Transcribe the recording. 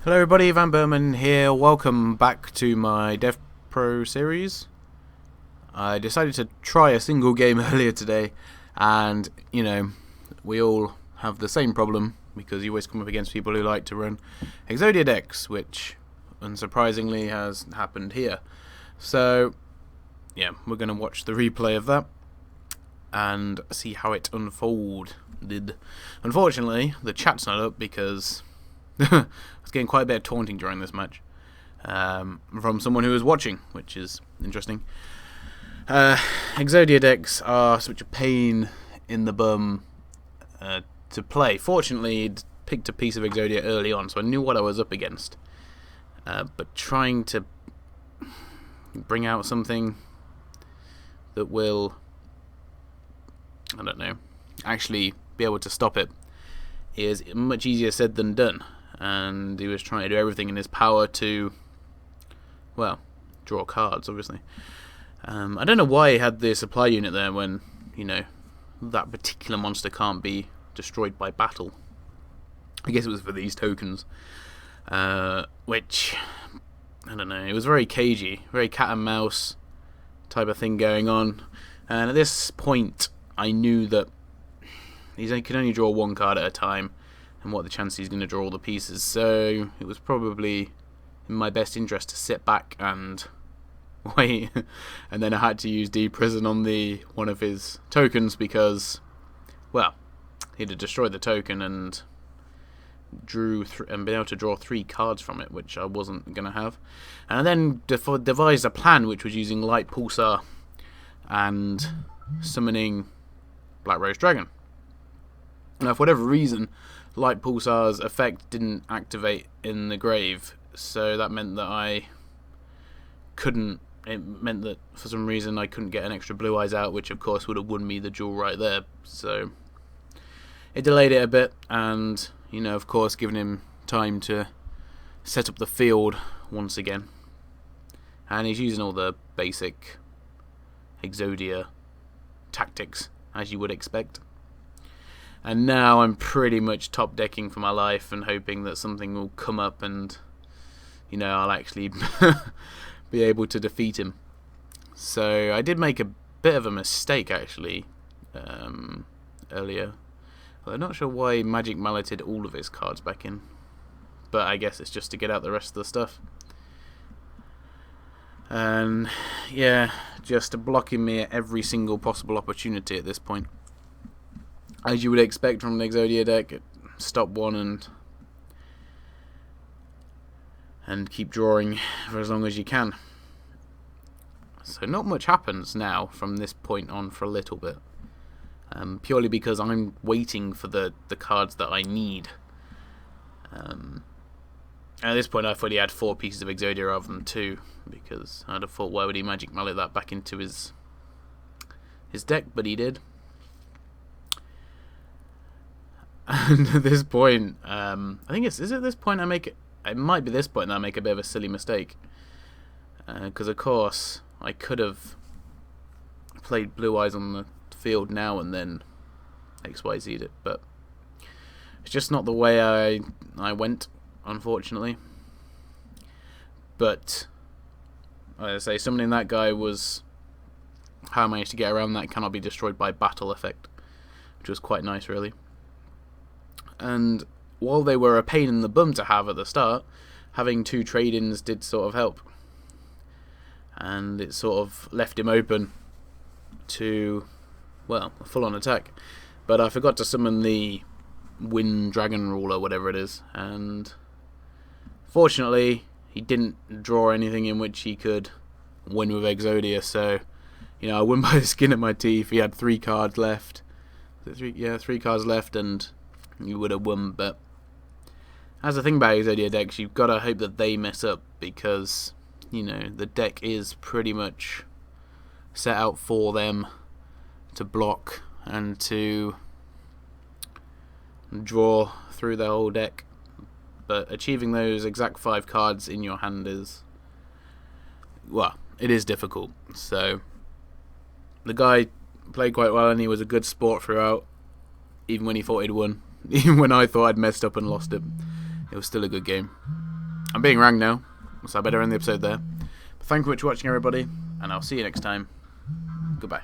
Hello everybody, vanburman here. Welcome back to my DevPro series. I decided to try a single game earlier today, and we all have the same problem because you always come up against people who like to run Exodia decks, which unsurprisingly has happened here. So yeah, we're going to watch the replay of that and see how it unfolded. Unfortunately, the chat's not up because I was getting quite a bit of taunting during this match from someone who was watching, which is interesting. Exodia decks are such a pain in the bum to play. Fortunately, I'd picked a piece of Exodia early on, so I knew what I was up against. But trying to bring out something that will, actually be able to stop it is much easier said than done. And he was trying to do everything in his power to, draw cards, obviously. I don't know why he had the supply unit there when, that particular monster can't be destroyed by battle. I guess it was for these tokens, which, I don't know, it was very cagey, very cat and mouse type of thing going on. And at this point, I knew that he could only draw one card at a time, and what the chance he's going to draw all the pieces. So it was probably in my best interest to sit back and wait. And then I had to use D-Prison on one of his tokens because, he'd have destroyed the token and been able to draw 3 cards from it, which I wasn't going to have. And I then devised a plan which was using Light Pulsar and summoning Black Rose Dragon. Now, for whatever reason, Light Pulsar's effect didn't activate in the grave, so that meant that it meant that for some reason I couldn't get an extra Blue Eyes out, which of course would have won me the duel right there. So it delayed it a bit, and of course given him time to set up the field once again. And he's using all the basic Exodia tactics, as you would expect. And now I'm pretty much top decking for my life and hoping that something will come up and, I'll actually be able to defeat him. So I did make a bit of a mistake, actually, earlier. I'm not sure why Magic Malleted all of his cards back in. But I guess it's just to get out the rest of the stuff. And, just blocking me at every single possible opportunity at this point. As you would expect from an Exodia deck, stop one and keep drawing for as long as you can. So not much happens now from this point on for a little bit. Purely because I'm waiting for the cards that I need. At this point I thought he had 4 pieces of Exodia rather than 2, because I'd have thought why would he Magic Mallet that back into his deck, but he did. And at this point, I think is it this point it might be this point that I make a bit of a silly mistake. Because of course, I could have played Blue Eyes on the field now and then XYZ'd it, but it's just not the way I went, unfortunately. But, as I say, summoning that guy was how I managed to get around that cannot be destroyed by battle effect, which was quite nice, really. And while they were a pain in the bum to have at the start, having 2 trade-ins did sort of help. And it sort of left him open to, a full-on attack. But I forgot to summon the Wind Dragon Ruler, whatever it is. And fortunately, he didn't draw anything in which he could win with Exodia. So, I won by the skin of my teeth. He had 3 cards left. 3 cards left, and you would have won. But as the thing about Exodia decks, you've got to hope that they mess up, because the deck is pretty much set out for them to block and to draw through the whole deck. But achieving those exact 5 cards in your hand is, it is difficult. So the guy played quite well, and he was a good sport throughout, even when he thought he'd won. Even when I thought I'd messed up and lost it, it was still a good game. I'm being rang now, so I better end the episode there. Thank you very much for watching, everybody, and I'll see you next time. Goodbye.